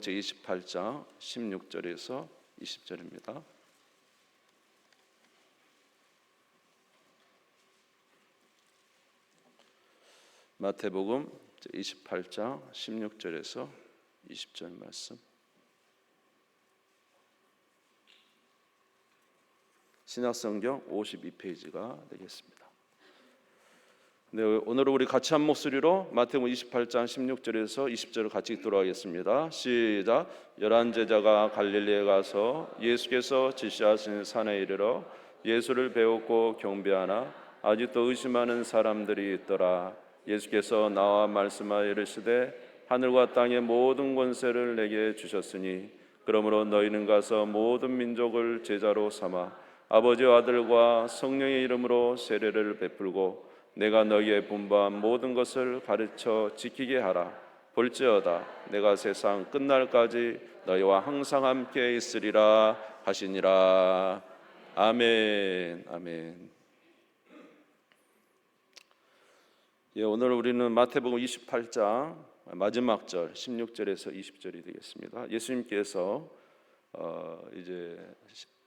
제28장 16절에서 20절입니다. 마태복음 제28장 16절에서 20절 말씀. 신약성경 52페이지가 되겠습니다. 네, 오늘 우리 같이 한 목소리로 마태복음 28장 16절에서 20절을 같이 읽도록 하겠습니다. 시작. 11 제자가 갈릴리에 가서 예수께서 지시하신 산에 이르러 예수를 배웠고 경배하나 아직도 의심하는 사람들이 있더라. 예수께서 나와 말씀하여 이르시되 하늘과 땅의 모든 권세를 내게 주셨으니 그러므로 너희는 가서 모든 민족을 제자로 삼아 아버지와 아들과 성령의 이름으로 세례를 베풀고 내가 너희에 분부한 모든 것을 가르쳐 지키게 하라. 볼지어다 내가 세상 끝날까지 너희와 항상 함께 있으리라 하시니라. 아멘. 아멘. 예, 오늘 우리는 마태복음 28장 마지막 절 16절에서 20절이 되겠습니다. 예수님께서 이제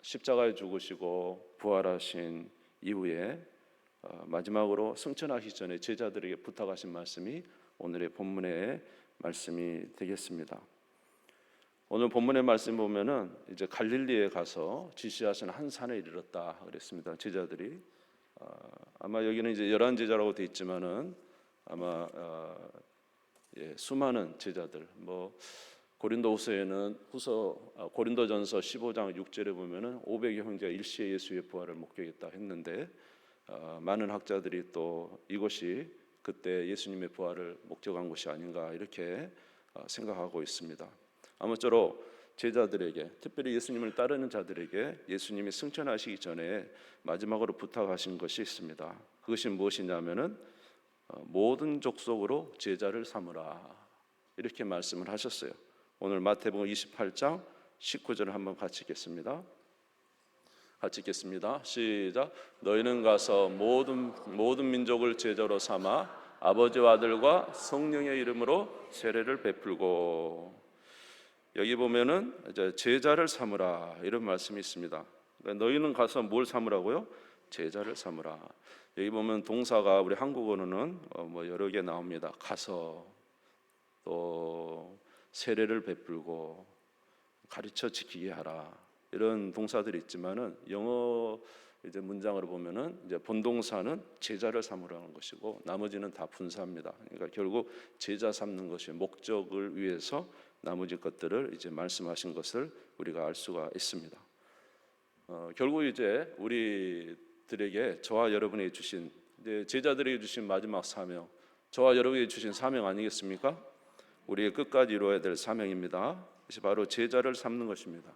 십자가에 죽으시고 부활하신 이후에 마지막으로 승천하기 전에 제자들에게 부탁하신 말씀이 오늘의 본문의 말씀이 되겠습니다. 오늘 본문의 말씀 보면은 이제 갈릴리에 가서 지시하신 한 산에 이르렀다 그랬습니다. 제자들이 아마 여기는 이제 11 제자라고 돼 있지만은 아마 수많은 제자들 고린도전서 15장 6절에 보면은 500여 형제가 일시에 예수의 부활을 목격했다 했는데 많은 학자들이 또 이것이 그때 예수님의 부활을 목격한 것이 아닌가 이렇게 생각하고 있습니다. 아무쪼록 제자들에게, 특별히 예수님을 따르는 자들에게 예수님이 승천하시기 전에 마지막으로 부탁하신 것이 있습니다. 그것이 무엇이냐면은 모든 족속으로 제자를 삼으라 이렇게 말씀을 하셨어요. 오늘 마태복음 28장 19절을 한번 같이 읽겠습니다. 같이 읽겠습니다. 시작. 너희는 가서 모든 민족을 제자로 삼아 아버지와 아들과 성령의 이름으로 세례를 베풀고, 여기 보면은 이제 제자를 삼으라 이런 말씀이 있습니다. 그러니까 너희는 가서 뭘 삼으라고요? 제자를 삼으라. 여기 보면 동사가 우리 한국어로는 여러 개 나옵니다. 가서, 또 세례를 베풀고, 가르쳐 지키게 하라 이런 동사들이 있지만은 영어 이제 문장으로 보면은 이제 본동사는 제자를 삼으라는 것이고 나머지는 다 분사입니다. 그러니까 결국 제자 삼는 것이 목적을 위해서 나머지 것들을 이제 말씀하신 것을 우리가 알 수가 있습니다. 결국 이제 우리들에게 저와 여러분에게 주신 이제 제자들에게 주신 마지막 사명, 저와 여러분에게 주신 사명 아니겠습니까? 우리의 끝까지 이루어야 될 사명입니다. 그것이 바로 제자를 삼는 것입니다.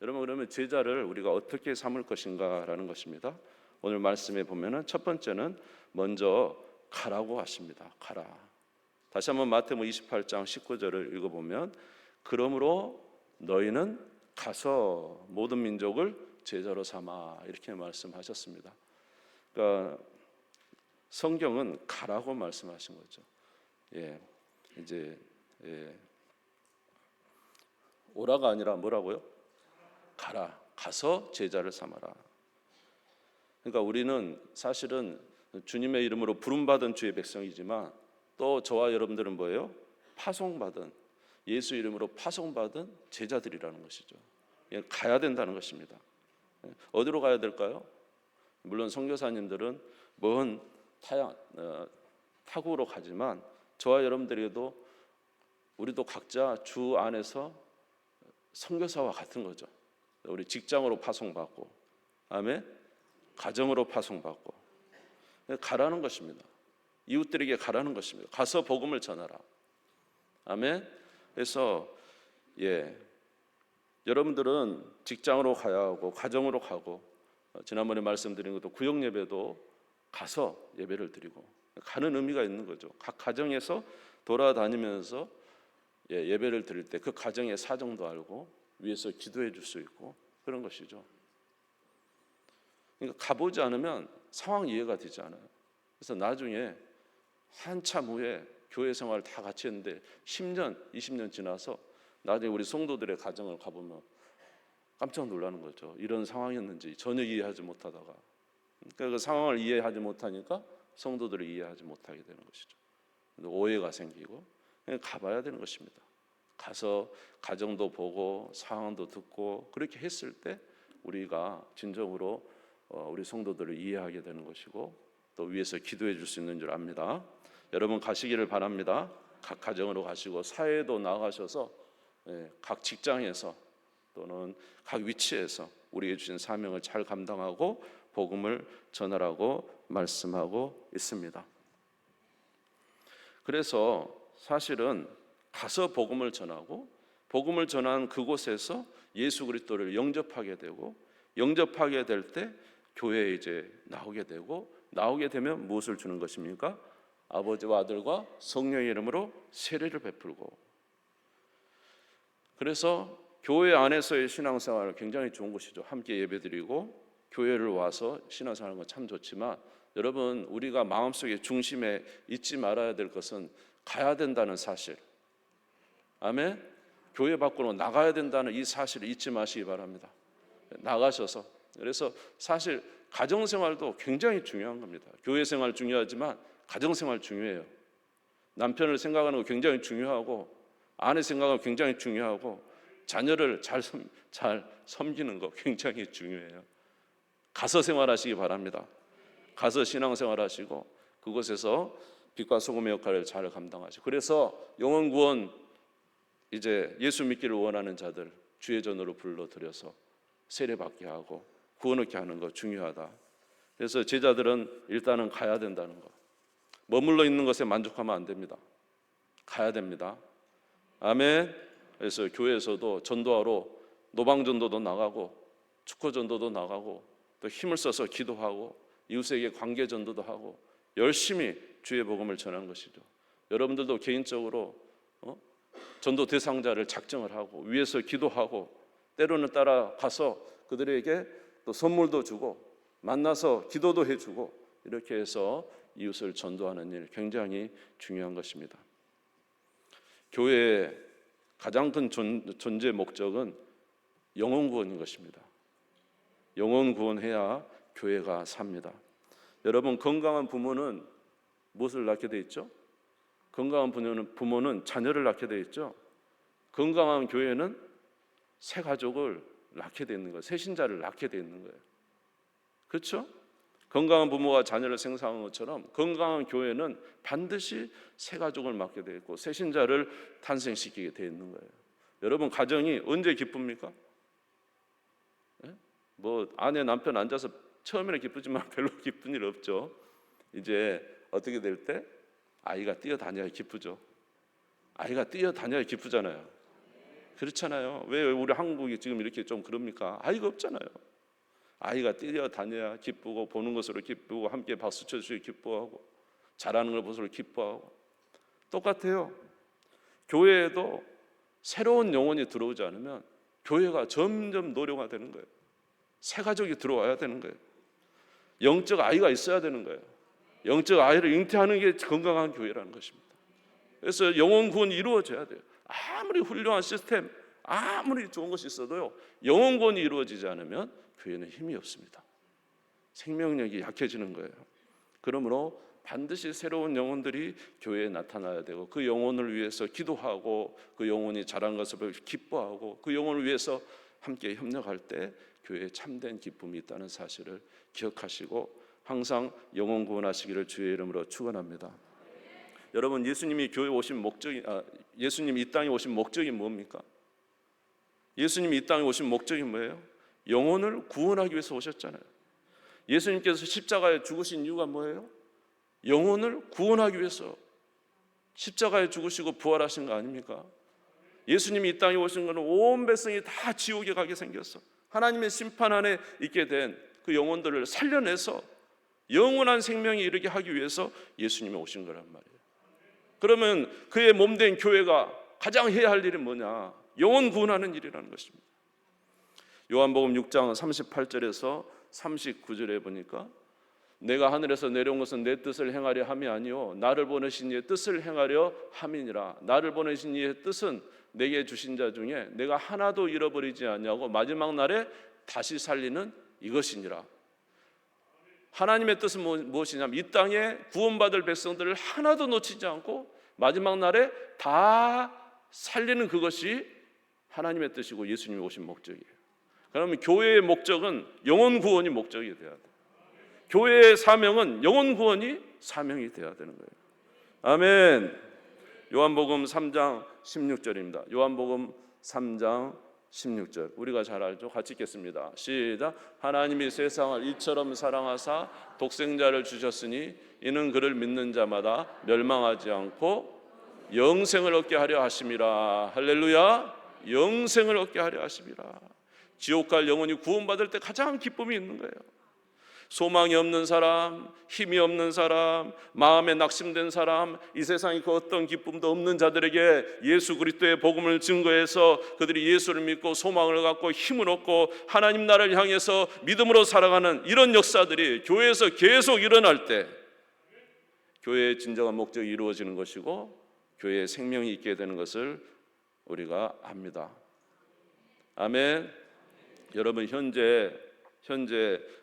여러분, 그러면 제자를 우리가 어떻게 삼을 것인가라는 것입니다. 오늘 말씀에 보면은 첫 번째는 먼저 가라고 하십니다. 가라. 다시 한번 마태복음 28장 19절을 읽어보면 그러므로 너희는 가서 모든 민족을 제자로 삼아 이렇게 말씀하셨습니다. 그러니까 성경은 가라고 말씀하신 거죠. 오라가 아니라 뭐라고요? 가라. 가서 제자를 삼아라. 그러니까 우리는 사실은 주님의 이름으로 부름받은 주의 백성이지만 또 저와 여러분들은 뭐예요? 파송받은, 예수 이름으로 파송받은 제자들이라는 것이죠. 가야 된다는 것입니다. 어디로 가야 될까요? 물론 선교사님들은 먼 타국으로 가지만 저와 여러분들에게도 우리도 각자 주 안에서 선교사와 같은 거죠. 우리 직장으로 파송받고, 아멘, 가정으로 파송받고 가라는 것입니다. 이웃들에게 가라는 것입니다. 가서 복음을 전하라. 아멘. 그래서 여러분들은 직장으로 가야 하고 가정으로 가고, 지난번에 말씀드린 것도 구역 예배도 가서 예배를 드리고 가는 의미가 있는 거죠. 각 가정에서 돌아다니면서 예배를 드릴 때 그 가정의 사정도 알고 위에서 기도해 줄 수 있고 그런 것이죠. 그러니까 가보지 않으면 상황 이해가 되지 않아요. 그래서 나중에 한참 후에 교회 생활을 다 같이 했는데 10년, 20년 지나서 나중에 우리 성도들의 가정을 가보면 깜짝 놀라는 거죠. 이런 상황이었는지 전혀 이해하지 못하다가, 그러니까 그 상황을 이해하지 못하니까 성도들을 이해하지 못하게 되는 것이죠. 오해가 생기고 가봐야 되는 것입니다. 가서 가정도 보고 상황도 듣고 그렇게 했을 때 우리가 진정으로 우리 성도들을 이해하게 되는 것이고 또 위에서 기도해 줄 수 있는 줄 압니다. 여러분 가시기를 바랍니다. 각 가정으로 가시고 사회도 나가셔서 각 직장에서 또는 각 위치에서 우리에게 주신 사명을 잘 감당하고 복음을 전하라고 말씀하고 있습니다. 그래서 사실은 가서 복음을 전하고 복음을 전한 그곳에서 예수 그리스도를 영접하게 되고 영접하게 될 때 교회에 이제 나오게 되고 나오게 되면 무엇을 주는 것입니까? 아버지와 아들과 성령의 이름으로 세례를 베풀고. 그래서 교회 안에서의 신앙생활은 굉장히 좋은 것이죠. 함께 예배드리고 교회를 와서 신앙생활하는 건 참 좋지만 여러분 우리가 마음속에 중심에 잊지 말아야 될 것은 가야 된다는 사실. 아멘. 교회 밖으로 나가야 된다는 이 사실을 잊지 마시기 바랍니다. 나가셔서. 그래서 사실 가정생활도 굉장히 중요한 겁니다. 교회생활 중요하지만 가정생활 중요해요. 남편을 생각하는 거 굉장히 중요하고 아내 생각은 굉장히 중요하고 자녀를 잘 섬기는 거 굉장히 중요해요. 가서 생활하시기 바랍니다. 가서 신앙생활하시고 그곳에서 빛과 소금의 역할을 잘 감당하시고, 그래서 영혼 구원 이제 예수 믿기를 원하는 자들 주의 전으로 불러들여서 세례받게 하고 구원 얻게 하는 거 중요하다. 그래서 제자들은 일단은 가야 된다는 거, 머물러 있는 것에 만족하면 안 됩니다. 가야 됩니다. 아멘. 그래서 교회에서도 전도하러 노방전도도 나가고 축구전도도 나가고 또 힘을 써서 기도하고 이웃에게 관계전도도 하고 열심히 주의 복음을 전하는 것이죠. 여러분들도 개인적으로 전도 대상자를 작정을 하고 위에서 기도하고 때로는 따라가서 그들에게 또 선물도 주고 만나서 기도도 해주고 이렇게 해서 이웃을 전도하는 일 굉장히 중요한 것입니다. 교회의 가장 큰 존재 목적은 영혼 구원인 것입니다. 영혼 구원해야 교회가 삽니다. 여러분 건강한 부모는 무엇을 낳게 돼 있죠? 건강한 부모는 자녀를 낳게 돼 있죠. 건강한 교회는 새 가족을 낳게 돼 있는 거예요. 새 신자를 낳게 돼 있는 거예요. 그렇죠? 건강한 부모가 자녀를 생산하는 것처럼 건강한 교회는 반드시 새 가족을 낳게 돼 있고 새 신자를 탄생시키게 돼 있는 거예요. 여러분 가정이 언제 기쁩니까? 뭐 아내 남편 앉아서 처음에는 기쁘지만 별로 기쁜 일 없죠. 이제 어떻게 될 때 아이가 뛰어다녀야 기쁘죠. 아이가 뛰어다녀야 기쁘잖아요. 그렇잖아요. 왜 우리 한국이 지금 이렇게 좀 그럽니까? 아이가 없잖아요. 아이가 뛰어다녀야 기쁘고 보는 것으로 기쁘고 함께 박수 쳐주시고 기뻐하고 잘하는 걸 보면서 기뻐하고 똑같아요. 교회에도 새로운 영혼이 들어오지 않으면 교회가 점점 노령화되는 거예요. 새 가족이 들어와야 되는 거예요. 영적 아이가 있어야 되는 거예요. 영적 아이를 잉태하는 게 건강한 교회라는 것입니다. 그래서 영혼 구원이 이루어져야 돼요. 아무리 훌륭한 시스템, 아무리 좋은 것이 있어도요, 영혼 구원이 이루어지지 않으면 교회는 힘이 없습니다. 생명력이 약해지는 거예요. 그러므로 반드시 새로운 영혼들이 교회에 나타나야 되고 그 영혼을 위해서 기도하고 그 영혼이 자란 것을 기뻐하고 그 영혼을 위해서 함께 협력할 때 교회에 참된 기쁨이 있다는 사실을 기억하시고 항상 영혼 구원하시기를 주의 이름으로 축원합니다. 여러분 예수님이 교회에 오신 목적이 예수님이 이 땅에 오신 목적이 뭡니까? 예수님이 이 땅에 오신 목적이 뭐예요? 영혼을 구원하기 위해서 오셨잖아요. 예수님께서 십자가에 죽으신 이유가 뭐예요? 영혼을 구원하기 위해서 십자가에 죽으시고 부활하신 거 아닙니까? 예수님이 이 땅에 오신 것은 온 백성이 다 지옥에 가게 생겼어. 하나님의 심판 안에 있게 된 그 영혼들을 살려내서 영원한 생명에 이르게 하기 위해서 예수님이 오신 거란 말이에요. 그러면 그의 몸된 교회가 가장 해야 할 일이 뭐냐? 영혼 구원하는 일이라는 것입니다. 요한복음 6장 38절에서 39절에 보니까 내가 하늘에서 내려온 것은 내 뜻을 행하려 함이 아니요 나를 보내신 이의 뜻을 행하려 함이니라. 나를 보내신 이의 뜻은 내게 주신 자 중에 내가 하나도 잃어버리지 않냐고 마지막 날에 다시 살리는 이것이니라. 하나님의 뜻은 무엇이냐면 이 땅에 구원받을 백성들을 하나도 놓치지 않고 마지막 날에 다 살리는 그것이 하나님의 뜻이고 예수님이 오신 목적이에요. 그러면 교회의 목적은 영혼 구원이 목적이 돼야 돼. 교회의 사명은 영혼 구원이 사명이 돼야 되는 거예요. 아멘. 요한복음 3장 16절입니다. 요한복음 3장 16절 우리가 잘 알죠? 같이 읽겠습니다. 시작. 하나님이 세상을 이처럼 사랑하사 독생자를 주셨으니 이는 그를 믿는 자마다 멸망하지 않고 영생을 얻게 하려 하심이라. 할렐루야. 영생을 얻게 하려 하심이라. 지옥 갈 영혼이 구원받을 때 가장 기쁨이 있는 거예요. 소망이 없는 사람, 힘이 없는 사람, 마음에 낙심된 사람, 이 세상에 그 어떤 기쁨도 없는 자들에게 예수 그리스도의 복음을 증거해서 그들이 예수를 믿고 소망을 갖고 힘을 얻고 하나님 나라를 향해서 믿음으로 살아가는 이런 역사들이 교회에서 계속 일어날 때 교회의 진정한 목적이 이루어지는 것이고 교회의 생명이 있게 되는 것을 우리가 압니다. 아멘. 여러분 현재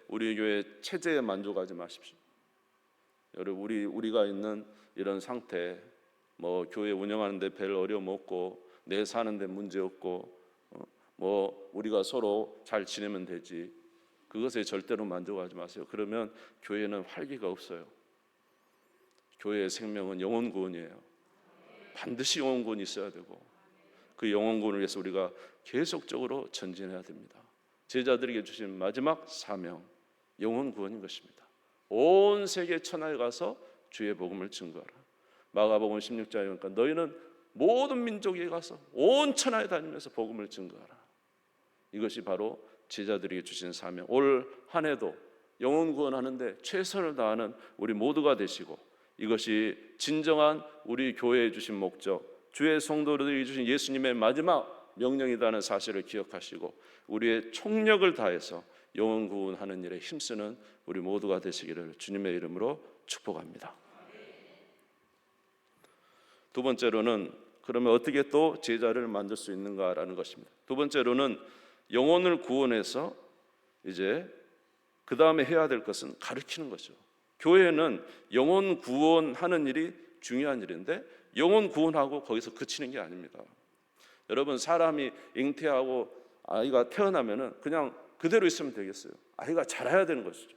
우리 교회 체제에 만족하지 마십시오. 여러분 우리가 있는 이런 상태, 뭐 교회 운영하는데 별 어려움 없고 내 사는데 문제 없고 뭐 우리가 서로 잘 지내면 되지. 그것에 절대로 만족하지 마세요. 그러면 교회는 활기가 없어요. 교회의 생명은 영혼 구원이에요. 반드시 영혼 구원이 있어야 되고 그 영혼 구원을 위해서 우리가 계속적으로 전진해야 됩니다. 제자들에게 주신 마지막 사명, 영혼 구원인 것입니다. 온 세계 천하에 가서 주의 복음을 증거하라. 마가복음 16장에 보니까 너희는 모든 민족에 가서 온 천하에 다니면서 복음을 증거하라. 이것이 바로 제자들에게 주신 사명. 올 한 해도 영혼 구원하는데 최선을 다하는 우리 모두가 되시고 이것이 진정한 우리 교회에 주신 목적, 주의 성도들에게 주신 예수님의 마지막 명령이라는 사실을 기억하시고 우리의 총력을 다해서 영혼 구원하는 일에 힘쓰는 우리 모두가 되시기를 주님의 이름으로 축복합니다. 두 번째로는 그러면 어떻게 또 제자를 만들 수 있는가라는 것입니다. 두 번째로는 영혼을 구원해서 이제 그 다음에 해야 될 것은 가르치는 거죠. 교회는 영혼 구원하는 일이 중요한 일인데 영혼 구원하고 거기서 그치는 게 아닙니다. 여러분 사람이 잉태하고 아이가 태어나면은 그냥 그대로 있으면 되겠어요? 아이가 자라야 되는 것이죠.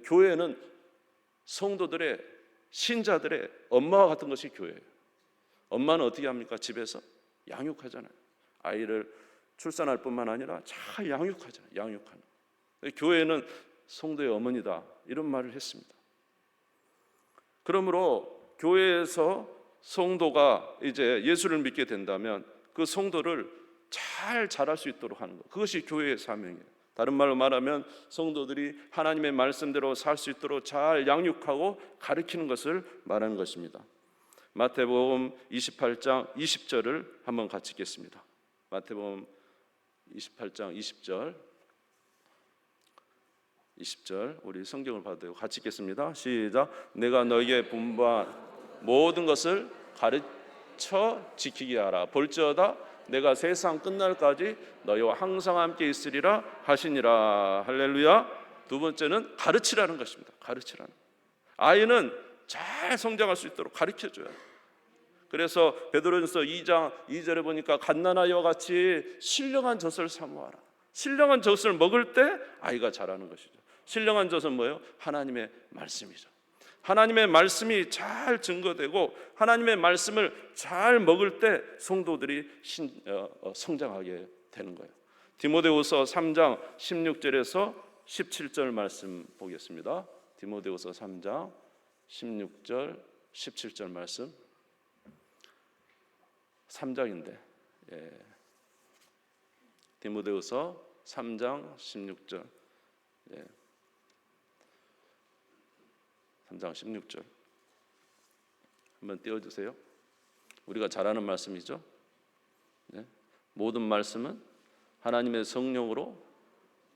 교회는 성도들의 신자들의 엄마와 같은 것이 교회예요. 엄마는 어떻게 합니까? 집에서 양육하잖아요. 아이를 출산할 뿐만 아니라 잘 양육하잖아요. 양육하는. 교회는 성도의 어머니다 이런 말을 했습니다. 그러므로 교회에서 성도가 이제 예수를 믿게 된다면 그 성도를 잘 자랄 수 있도록 하는 것, 그것이 교회의 사명이에요. 다른 말로 말하면 성도들이 하나님의 말씀대로 살 수 있도록 잘 양육하고 가르치는 것을 말하는 것입니다. 마태복음 28장 20절을 한번 같이 읽겠습니다. 마태복음 28장 20절 우리 성경을 봐도 같이 읽겠습니다. 시작. 내가 너에게 분부한 모든 것을 가르쳐 지키게 하라. 볼지어다 내가 세상 끝날까지 너희와 항상 함께 있으리라 하시니라. 할렐루야. 두 번째는 가르치라는 것입니다. 가르치라는. 아이는 잘 성장할 수 있도록 가르쳐줘야 돼요. 그래서 베드로전서 2장 2절에 보니까 갓난아이와 같이 신령한 젖을 사모하라. 신령한 젖을 먹을 때 아이가 자라는 것이죠. 신령한 젖은 뭐예요? 하나님의 말씀이죠. 하나님의 말씀이 잘 증거되고 하나님의 말씀을 잘 먹을 때 성도들이 성장하게 되는 거예요. 디모데후서 3장 16절에서 17절 말씀 보겠습니다. 디모데후서 3장 16절 17절 말씀 3장인데 디모데후서 3장 16절 3장 16절 한번 띄워주세요. 우리가 잘 아는 말씀이죠. 모든 말씀은 하나님의 성령으로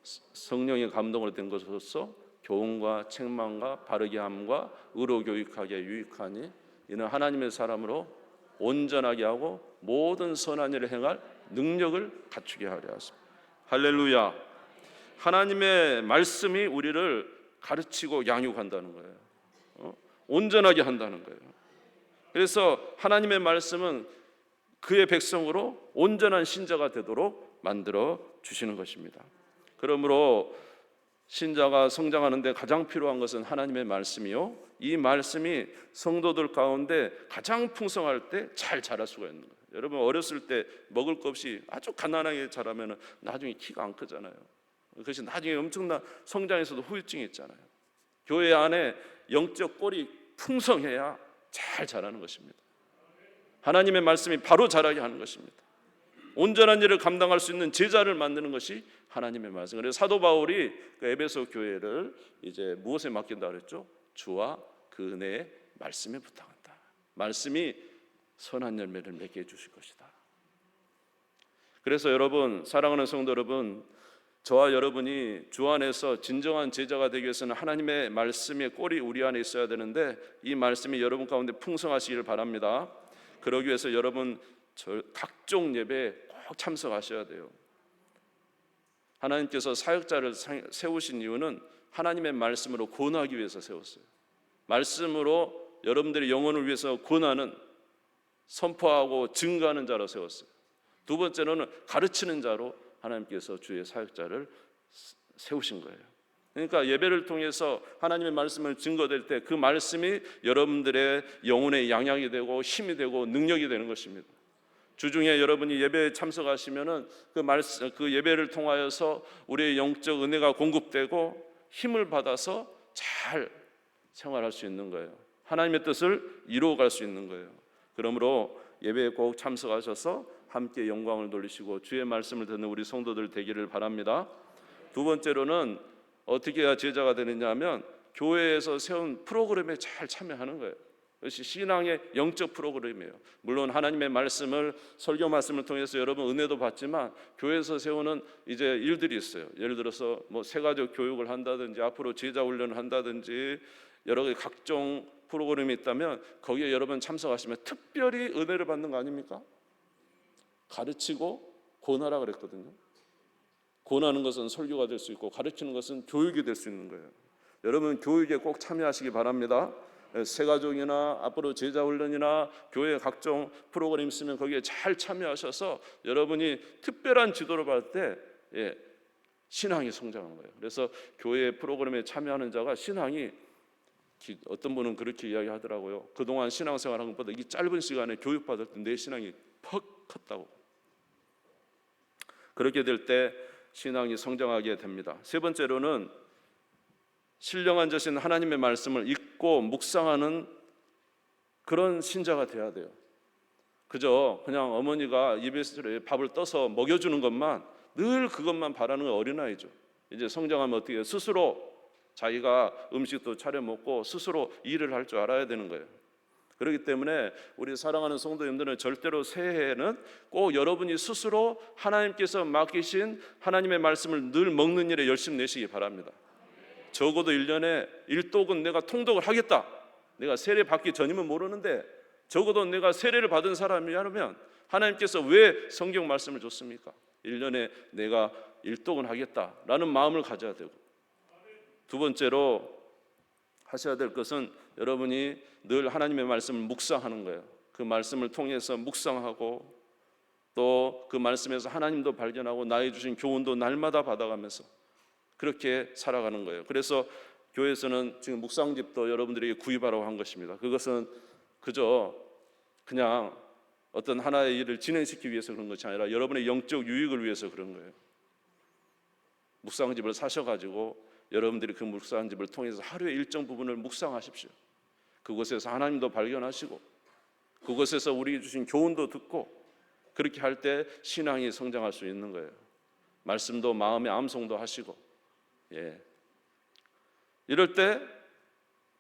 성령의 감동으로 된 것으로서 교훈과 책망과 바르게 함과 의로 교육하기에 유익하니 이는 하나님의 사람으로 온전하게 하고 모든 선한 일을 행할 능력을 갖추게 하려 하십니다. 할렐루야. 하나님의 말씀이 우리를 가르치고 양육한다는 거예요. 온전하게 한다는 거예요. 그래서 하나님의 말씀은 그의 백성으로 온전한 신자가 되도록 만들어 주시는 것입니다. 그러므로 신자가 성장하는 데 가장 필요한 것은 하나님의 말씀이요, 이 말씀이 성도들 가운데 가장 풍성할 때 잘 자랄 수가 있는 거예요. 여러분, 어렸을 때 먹을 것 없이 아주 가난하게 자라면 나중에 키가 안 크잖아요. 그것이 나중에 엄청난 성장에서도 후유증이 있잖아요. 교회 안에 영적 꼴이 풍성해야 잘 자라는 것입니다. 하나님의 말씀이 바로 자라게 하는 것입니다. 온전한 일을 감당할 수 있는 제자를 만드는 것이 하나님의 말씀. 그래서 사도 바울이 그 에베소 교회를 이제 무엇에 맡긴다 그랬죠? 주와 그 은혜의 말씀에 부탁한다. 말씀이 선한 열매를 맺게 해주실 것이다. 그래서 여러분, 사랑하는 성도 여러분, 저와 여러분이 주 안에서 진정한 제자가 되기 위해서는 하나님의 말씀의 꼴이 우리 안에 있어야 되는데, 이 말씀이 여러분 가운데 풍성하시기를 바랍니다. 그러기 위해서 여러분 각종 예배에 꼭 참석하셔야 돼요. 하나님께서 사역자를 세우신 이유는 하나님의 말씀으로 권하기 위해서 세웠어요. 말씀으로 여러분들의 영혼을 위해서 권하는, 선포하고 증거하는 자로 세웠어요. 두 번째로는 가르치는 자로 하나님께서 주의 사역자를 세우신 거예요. 그러니까 예배를 통해서 하나님의 말씀을 증거될 때 그 말씀이 여러분들의 영혼의 양약이 되고 힘이 되고 능력이 되는 것입니다. 주중에 여러분이 예배에 참석하시면은 그 예배를 통하여서 우리의 영적 은혜가 공급되고 힘을 받아서 잘 생활할 수 있는 거예요. 하나님의 뜻을 이루어갈 수 있는 거예요. 그러므로 예배에 꼭 참석하셔서 함께 영광을 돌리시고 주의 말씀을 듣는 우리 성도들 되기를 바랍니다. 두 번째로는 어떻게 해야 제자가 되느냐 하면 교회에서 세운 프로그램에 잘 참여하는 거예요. 그것이 신앙의 영적 프로그램이에요. 물론 하나님의 말씀을, 설교 말씀을 통해서 여러분 은혜도 받지만 교회에서 세우는 이제 일들이 있어요. 예를 들어서 뭐 세가족 교육을 한다든지 앞으로 제자 훈련을 한다든지 여러 가지 각종 프로그램이 있다면 거기에 여러분 참석하시면 특별히 은혜를 받는 거 아닙니까? 가르치고 권하라 그랬거든요. 권하는 것은 설교가 될 수 있고 가르치는 것은 교육이 될 수 있는 거예요. 여러분 교육에 꼭 참여하시기 바랍니다. 세가족이나 앞으로 제자훈련이나 교회 각종 프로그램 있으면 거기에 잘 참여하셔서 여러분이 특별한 지도를 받을 때 신앙이 성장하는 거예요. 그래서 교회 프로그램에 참여하는 자가 신앙이, 어떤 분은 그렇게 이야기하더라고요. 그동안 신앙생활한 것보다 이 짧은 시간에 교육받을 때 내 신앙이 퍽 컸다고. 그렇게 될 때 신앙이 성장하게 됩니다. 세 번째로는 신령한 자신 하나님의 말씀을 읽고 묵상하는 그런 신자가 돼야 돼요. 그저 그냥 어머니가 입에 밥을 떠서 먹여주는 것만, 늘 그것만 바라는 어린아이죠. 이제 성장하면 어떻게 해요? 스스로 자기가 음식도 차려 먹고 스스로 일을 할 줄 알아야 되는 거예요. 그렇기 때문에 우리 사랑하는 성도님들은 절대로 새해에는 꼭 여러분이 스스로 하나님께서 맡기신 하나님의 말씀을 늘 먹는 일에 열심 내시기 바랍니다. 적어도 1년에 1독은 내가 통독을 하겠다. 내가 세례 받기 전이면 모르는데 적어도 내가 세례를 받은 사람이라면 하나님께서 왜 성경 말씀을 줬습니까? 1년에 내가 1독은 하겠다라는 마음을 가져야 되고, 두 번째로 하셔야 될 것은 여러분이 늘 하나님의 말씀을 묵상하는 거예요. 그 말씀을 통해서 묵상하고 또 그 말씀에서 하나님도 발견하고 나의 주신 교훈도 날마다 받아가면서 그렇게 살아가는 거예요. 그래서 교회에서는 지금 묵상집도 여러분들에게 구입하라고 한 것입니다. 그것은 그저 그냥 어떤 하나의 일을 진행시키기 위해서 그런 것이 아니라 여러분의 영적 유익을 위해서 그런 거예요. 묵상집을 사셔가지고 여러분들이 그 묵상집을 통해서 하루의 일정 부분을 묵상하십시오. 그곳에서 하나님도 발견하시고 그곳에서 우리 주신 교훈도 듣고, 그렇게 할 때 신앙이 성장할 수 있는 거예요. 말씀도 마음에 암송도 하시고, 이럴 때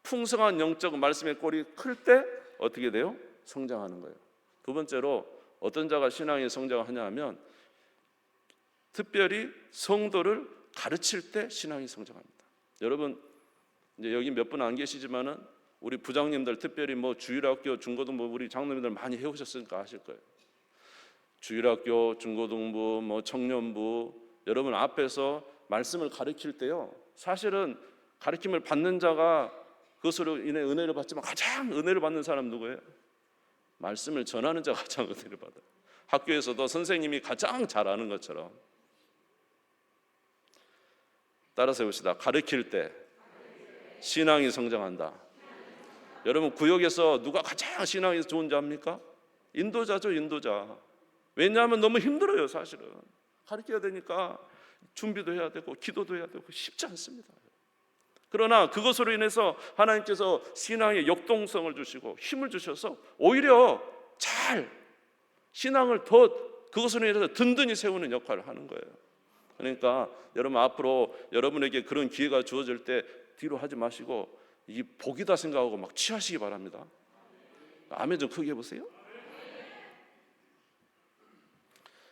풍성한 영적 말씀의 꼴이 클 때 어떻게 돼요? 성장하는 거예요. 두 번째로 어떤 자가 신앙이 성장하냐 하면 특별히 성도를 가르칠 때 신앙이 성장합니다. 여러분 이제 여기 몇 분 안 계시지만은 우리 부장님들 특별히 뭐 주일학교, 중고등부 우리 장로님들 많이 해오셨으니까 아실 거예요. 주일학교, 중고등부, 뭐 청년부 여러분 앞에서 말씀을 가르칠 때요, 사실은 가르침을 받는 자가 그것으로 인해 은혜를 받지만 가장 은혜를 받는 사람 누구예요? 말씀을 전하는 자가 가장 은혜를 받아요. 학교에서도 선생님이 가장 잘 아는 것처럼. 따라서 해봅시다. 가르칠 때 신앙이 성장한다. 여러분 구역에서 누가 가장 신앙이 좋은 자입니까? 인도자죠, 인도자. 왜냐하면 너무 힘들어요. 사실은 가르쳐야 되니까 준비도 해야 되고 기도도 해야 되고 쉽지 않습니다. 그러나 그것으로 인해서 하나님께서 신앙의 역동성을 주시고 힘을 주셔서 오히려 잘 신앙을 더 그것으로 인해서 든든히 세우는 역할을 하는 거예요. 그러니까 여러분 앞으로 여러분에게 그런 기회가 주어질 때 뒤로 하지 마시고 이 복이다 생각하고 막 취하시기 바랍니다. 아멘 좀 크게 해보세요.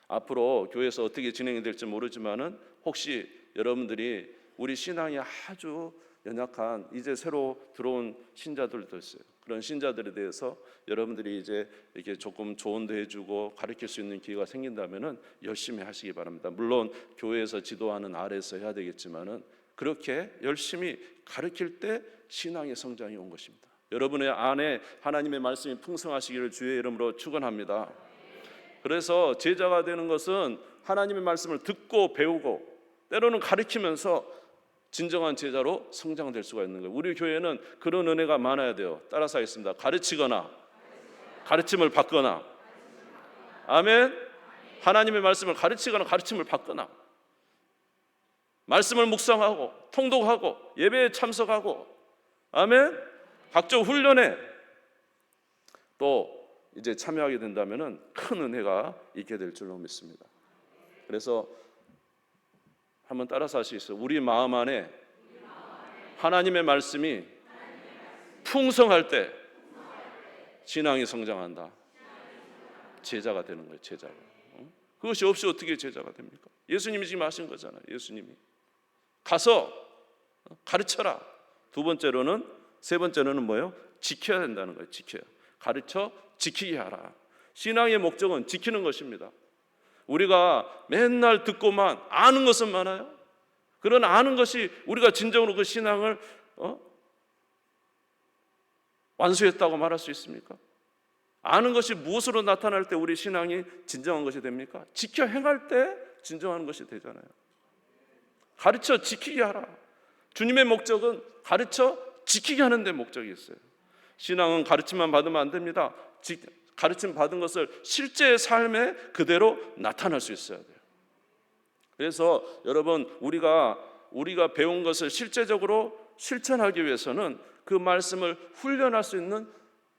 앞으로 교회에서 어떻게 진행이 될지 모르지만은 혹시 여러분들이 우리 신앙이 아주 연약한 이제 새로 들어온 신자들도 있어요. 그런 신자들에 대해서 여러분들이 이제 이렇게 조금 조언도 해주고 가르칠 수 있는 기회가 생긴다면은 열심히 하시기 바랍니다. 물론 교회에서 지도하는 아래에서 해야 되겠지만은 그렇게 열심히 가르칠 때 신앙의 성장이 온 것입니다. 여러분의 안에 하나님의 말씀이 풍성하시기를 주의 이름으로 축원합니다. 그래서 제자가 되는 것은 하나님의 말씀을 듣고 배우고 때로는 가르치면서 진정한 제자로 성장될 수가 있는 거예요. 우리 교회는 그런 은혜가 많아야 돼요. 따라서 하겠습니다. 가르치거나 가르침을 받거나. 아멘. 하나님의 말씀을 가르치거나 가르침을 받거나, 말씀을 묵상하고 통독하고 예배에 참석하고, 아멘, 각종 훈련에 또 이제 참여하게 된다면은 큰 은혜가 있게 될 줄로 믿습니다. 그래서 한번 따라서 하시겠어요? 우리 마음 안에 하나님의 말씀이 풍성할 때 신앙이 성장한다. 제자가 되는 거예요. 제자가. 그것이 없이 어떻게 제자가 됩니까? 예수님이 지금 하신 거잖아요. 예수님이 가서 가르쳐라. 두 번째로는, 세 번째로는 뭐예요? 지켜야 된다는 거예요. 지켜야. 가르쳐 지키게 하라. 신앙의 목적은 지키는 것입니다. 우리가 맨날 듣고만 아는 것은 많아요. 그런 아는 것이 우리가 진정으로 그 신앙을 완수했다고 말할 수 있습니까? 아는 것이 무엇으로 나타날 때 우리 신앙이 진정한 것이 됩니까? 지켜 행할 때 진정한 것이 되잖아요. 가르쳐 지키게 하라. 주님의 목적은 가르쳐 지키게 하는 데 목적이 있어요. 신앙은 가르침만 받으면 안 됩니다. 가르침 받은 것을 실제 삶에 그대로 나타날 수 있어야 돼요. 그래서 여러분 우리가 배운 것을 실제적으로 실천하기 위해서는 그 말씀을 훈련할 수 있는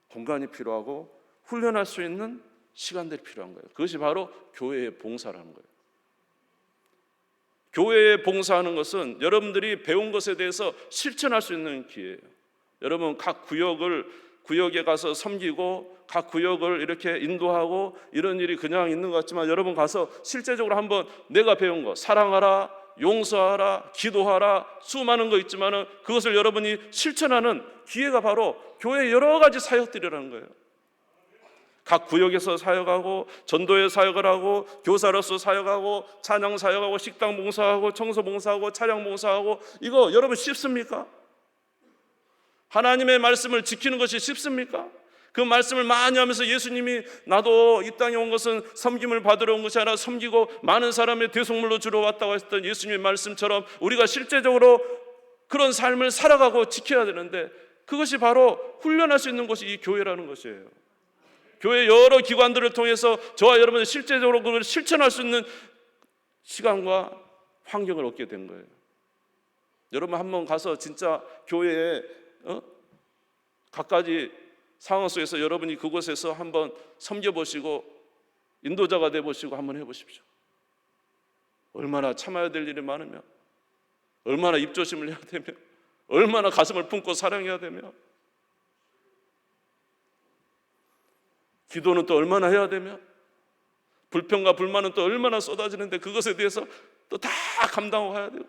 공간이 필요하고 훈련할 수 있는 시간들이 필요한 거예요. 그것이 바로 교회의 봉사라는 거예요. 교회에 봉사하는 것은 여러분들이 배운 것에 대해서 실천할 수 있는 기회예요. 여러분 각 구역에 가서 섬기고 각 구역을 이렇게 인도하고 이런 일이 그냥 있는 것 같지만, 여러분 가서 실제적으로 한번 내가 배운 거 사랑하라, 용서하라, 기도하라, 수많은 거 있지만은 그것을 여러분이 실천하는 기회가 바로 교회의 여러 가지 사역들이라는 거예요. 각 구역에서 사역하고 전도에 사역을 하고 교사로서 사역하고 찬양 사역하고 식당 봉사하고 청소 봉사하고 차량 봉사하고, 이거 여러분 쉽습니까? 하나님의 말씀을 지키는 것이 쉽습니까? 그 말씀을 많이 하면서 예수님이 나도 이 땅에 온 것은 섬김을 받으러 온 것이 아니라 섬기고 많은 사람의 대속물로 주러 왔다고 했던 예수님의 말씀처럼 우리가 실제적으로 그런 삶을 살아가고 지켜야 되는데, 그것이 바로 훈련할 수 있는 곳이 이 교회라는 것이에요. 교회 여러 기관들을 통해서 저와 여러분이 실제적으로 그걸 실천할 수 있는 시간과 환경을 얻게 된 거예요. 여러분 한번 가서 진짜 교회에 각가지 상황 속에서 여러분이 그곳에서 한번 섬겨보시고 인도자가 되어보시고 한번 해보십시오. 얼마나 참아야 될 일이 많으며, 얼마나 입조심을 해야 되며, 얼마나 가슴을 품고 사랑해야 되며, 기도는 또 얼마나 해야 되며, 불평과 불만은 또 얼마나 쏟아지는데 그것에 대해서 또 다 감당하고 가야 돼요.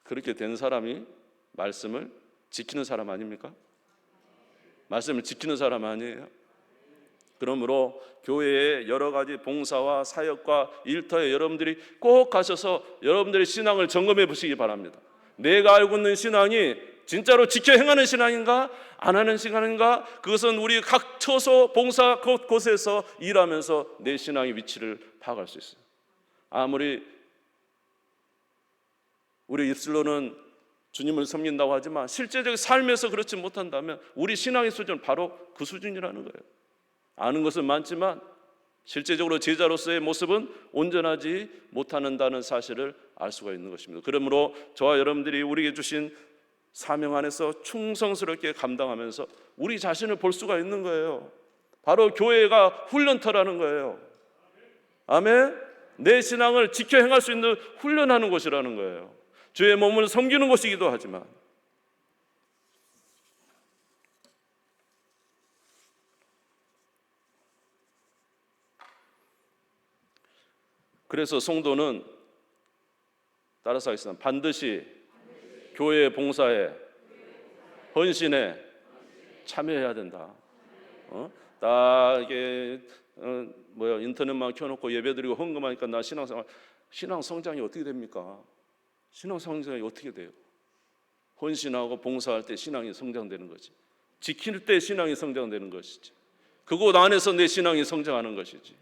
그렇게 된 사람이 말씀을 지키는 사람 아닙니까? 말씀을 지키는 사람 아니에요? 그러므로 교회의 여러 가지 봉사와 사역과 일터에 여러분들이 꼭 가셔서 여러분들의 신앙을 점검해 보시기 바랍니다. 내가 알고 있는 신앙이 진짜로 지켜 행하는 신앙인가? 안 하는 신앙인가? 그것은 우리 각 처소 봉사 곳곳에서 일하면서 내 신앙의 위치를 파악할 수 있어요. 아무리 우리 입술로는 주님을 섬긴다고 하지만 실제적 삶에서 그렇지 못한다면 우리 신앙의 수준은 바로 그 수준이라는 거예요. 아는 것은 많지만 실제적으로 제자로서의 모습은 온전하지 못한다는 사실을 알 수가 있는 것입니다. 그러므로 저와 여러분들이 우리에게 주신 사명 안에서 충성스럽게 감당하면서 우리 자신을 볼 수가 있는 거예요. 바로 교회가 훈련터라는 거예요. 아멘. 내 신앙을 지켜 행할 수 있는 훈련하는 곳이라는 거예요. 주의 몸을 섬기는 곳이기도 하지만, 그래서 성도는 따라서 하겠습니다. 반드시 교회 봉사에 헌신에 참여해야 된다. 나 이게 인터넷만 켜놓고 예배드리고 헌금하니까 나 신앙 성장이 어떻게 됩니까? 신앙 성장이 어떻게 돼요? 헌신하고 봉사할 때 신앙이 성장되는 거지. 지킬 때 신앙이 성장되는 것이지. 그곳 안에서 내 신앙이 성장하는 것이지.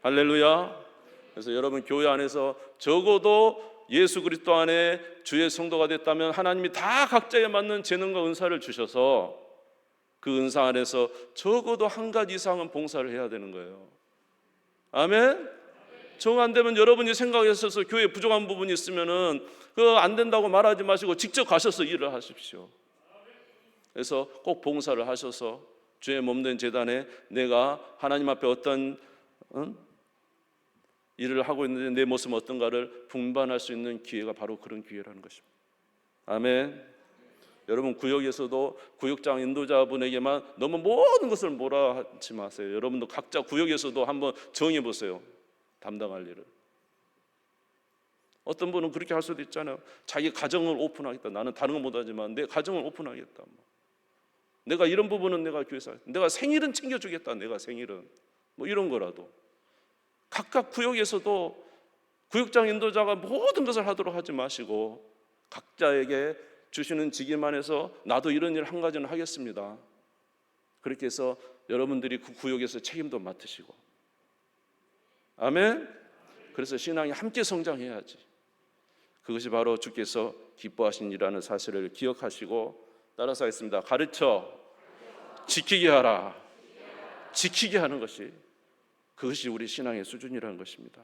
할렐루야. 그래서 여러분 교회 안에서 적어도 예수 그리스도 안에 주의 성도가 됐다면 하나님이 다 각자에 맞는 재능과 은사를 주셔서 그 은사 안에서 적어도 한 가지 이상은 봉사를 해야 되는 거예요. 아멘. 정 안 되면 여러분이 생각하셔서 교회에 부족한 부분이 있으면은 그거 안 된다고 말하지 마시고 직접 가셔서 일을 하십시오. 그래서 꼭 봉사를 하셔서 주의 몸된 제단에 내가 하나님 앞에 어떤 일을 하고 있는데 내 모습은 어떤가를 분반할 수 있는 기회가 바로 그런 기회라는 것입니다. 아멘. 여러분 구역에서도 구역장 인도자분에게만 너무 모든 것을 몰아하지 마세요. 여러분도 각자 구역에서도 한번 정해 보세요. 담당할 일을. 어떤 분은 그렇게 할 수도 있잖아요. 자기 가정을 오픈하겠다. 나는 다른 건 못하지만 내 가정을 오픈하겠다. 내가 이런 부분은 내가 교회에서 내가 생일은 챙겨주겠다. 내가 생일은 이런 거라도 각각 구역에서도 구역장 인도자가 모든 것을 하도록 하지 마시고 각자에게 주시는 직위만 해서 나도 이런 일 한 가지는 하겠습니다. 그렇게 해서 여러분들이 그 구역에서 책임도 맡으시고, 아멘. 그래서 신앙이 함께 성장해야지. 그것이 바로 주께서 기뻐하신 일이라는 사실을 기억하시고 따라서 하겠습니다. 가르쳐 지키게 하라. 지키게 하는 것이 그것이 우리 신앙의 수준이라는 것입니다.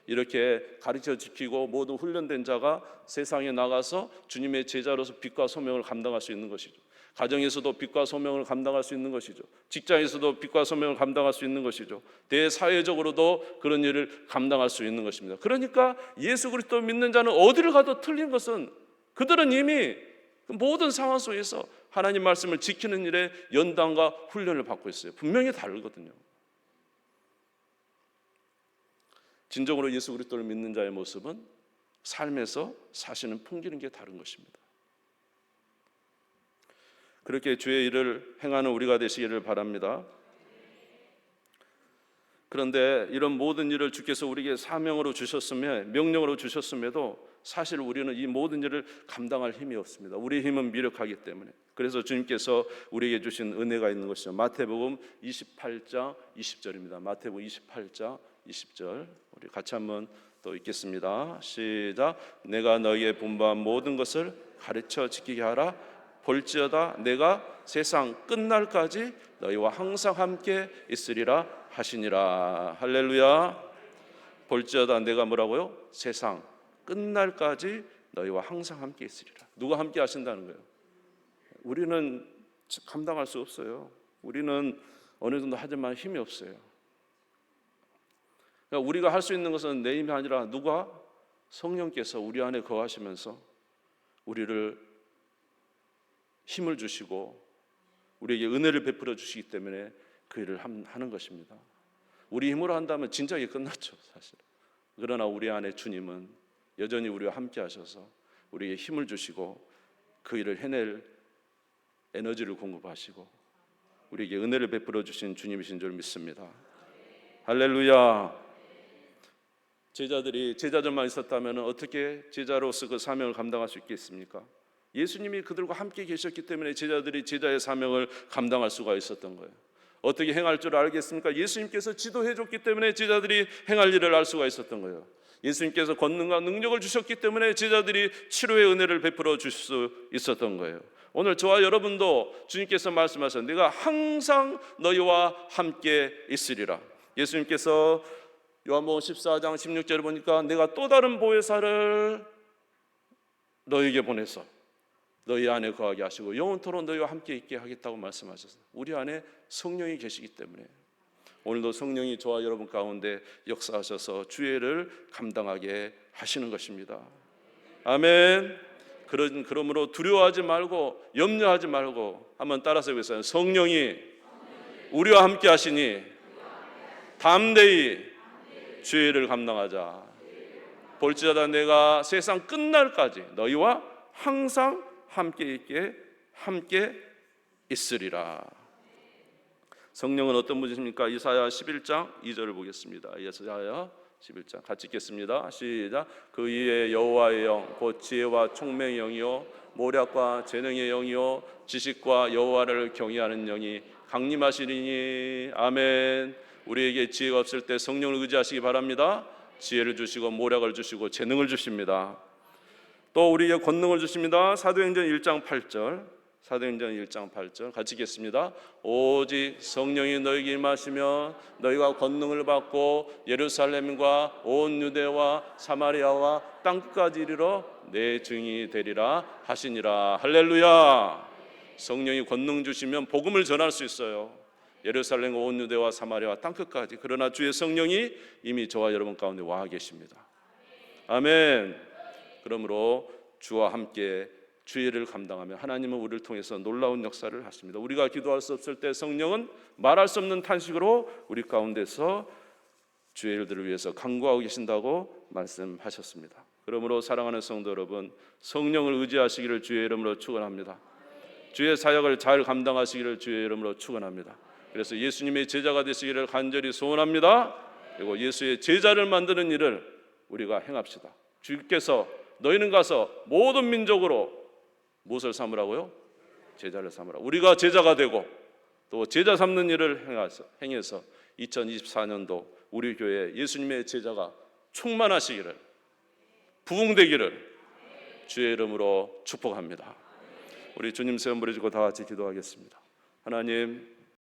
이렇게 가르쳐 지키고 모두 훈련된 자가 세상에 나가서 주님의 제자로서 빛과 소명을 감당할 수 있는 것이죠. 가정에서도 빛과 소명을 감당할 수 있는 것이죠. 직장에서도 빛과 소명을 감당할 수 있는 것이죠. 대사회적으로도 그런 일을 감당할 수 있는 것입니다. 그러니까 예수 그리스도 믿는 자는 어디를 가도 틀린 것은 그들은 이미 모든 상황 속에서 하나님 말씀을 지키는 일에 연단과 훈련을 받고 있어요. 분명히 다르거든요. 진정으로 예수 그리스도를 믿는 자의 모습은 삶에서 사시는 풍기는 게 다른 것입니다. 그렇게 주의 일을 행하는 우리가 되시기를 바랍니다. 그런데 이런 모든 일을 주께서 우리에게 사명으로 주셨으며 명령으로 주셨음에도 사실 우리는 이 모든 일을 감당할 힘이 없습니다. 우리의 힘은 미력하기 때문에. 그래서 주님께서 우리에게 주신 은혜가 있는 것이죠. 마태복음 28장 20절입니다. 마태복음 28장 20절 우리 같이 한번 또 읽겠습니다. 시작. 내가 너희의 분부한 모든 것을 가르쳐 지키게 하라. 볼지어다 내가 세상 끝날까지 너희와 항상 함께 있으리라 하시니라. 할렐루야. 볼지어다 내가 뭐라고요? 세상 끝날까지 너희와 항상 함께 있으리라. 누가 함께 하신다는 거예요? 우리는 감당할 수 없어요. 우리는 어느 정도 하지만 힘이 없어요. 그러니까 우리가 할 수 있는 것은 내 힘이 아니라 누가? 성령께서 우리 안에 거하시면서 우리를 힘을 주시고 우리에게 은혜를 베풀어 주시기 때문에 그 일을 하는 것입니다. 우리 힘으로 한다면 진작에 끝났죠, 사실. 그러나 우리 안에 주님은 여전히 우리와 함께 하셔서 우리에게 힘을 주시고 그 일을 해낼 에너지를 공급하시고 우리에게 은혜를 베풀어 주신 주님이신 줄 믿습니다. 할렐루야. 제자들이 제자들만 있었다면 어떻게 제자로서 그 사명을 감당할 수 있겠습니까? 예수님이 그들과 함께 계셨기 때문에 제자들이 제자의 사명을 감당할 수가 있었던 거예요. 어떻게 행할 줄 알겠습니까? 예수님께서 지도해 줬기 때문에 제자들이 행할 일을 알 수가 있었던 거예요. 예수님께서 권능과 능력을 주셨기 때문에 제자들이 치료의 은혜를 베풀어 주실 수 있었던 거예요. 오늘 저와 여러분도 주님께서 말씀하셨 내가 항상 너희와 함께 있으리라. 예수님께서 요한복음 14장 16절을 보니까 내가 또 다른 보혜사를 너희에게 보내서 너희 안에 거하게 하시고 영원토록 너희와 함께 있게 하겠다고 말씀하셨어요. 우리 안에 성령이 계시기 때문에 오늘도 성령이 저와 여러분 가운데 역사하셔서 주의를 감당하게 하시는 것입니다. 아멘. 그러므로 두려워하지 말고 염려하지 말고 한번 따라서 해보세요. 성령이 우리와 함께 하시니 담대히 주의를 감당하자. 볼지어다 내가 세상 끝날까지 너희와 항상 함께 있으리라. 성령은 어떤 분이십니까? 이사야 11장 2절을 보겠습니다. 이사야 11장 같이 읽겠습니다. 시작. 그 이에 여호와의 영 곧 지혜와 총명의 영이요 모략과 재능의 영이요 지식과 여호와를 경외하는 영이 강림하시리니. 아멘. 우리에게 지혜가 없을 때 성령을 의지하시기 바랍니다. 지혜를 주시고 모략을 주시고 재능을 주십니다. 또 우리에게 권능을 주십니다. 사도행전 1장 8절 사도행전 1장 8절 같이 읽겠습니다. 오직 성령이 너희에게 임하시면 너희가 권능을 받고 예루살렘과 온 유대와 사마리아와 땅끝까지 이르러 내 증인이 되리라 하시니라. 할렐루야. 성령이 권능 주시면 복음을 전할 수 있어요. 예루살렘과 온 유대와 사마리아와 땅끝까지. 그러나 주의 성령이 이미 저와 여러분 가운데 와 계십니다. 아멘. 그러므로 주와 함께 주의 일을 감당하며 하나님은 우리를 통해서 놀라운 역사를 하십니다. 우리가 기도할 수 없을 때 성령은 말할 수 없는 탄식으로 우리 가운데서 주의 일들을 위해서 간구하고 계신다고 말씀하셨습니다. 그러므로 사랑하는 성도 여러분, 성령을 의지하시기를 주의 이름으로 축원합니다. 주의 사역을 잘 감당하시기를 주의 이름으로 축원합니다. 그래서 예수님의 제자가 되시기를 간절히 소원합니다. 그리고 예수의 제자를 만드는 일을 우리가 행합시다. 주께서 너희는 가서 모든 민족으로 무엇을 삼으라고요? 제자를 삼으라. 우리가 제자가 되고 또 제자 삼는 일을 행해서 2024년도 우리 교회 예수님의 제자가 충만하시기를 부흥되기를 주의 이름으로 축복합니다. 우리 주님 세움 부르짖고 다 같이 기도하겠습니다. 하나님,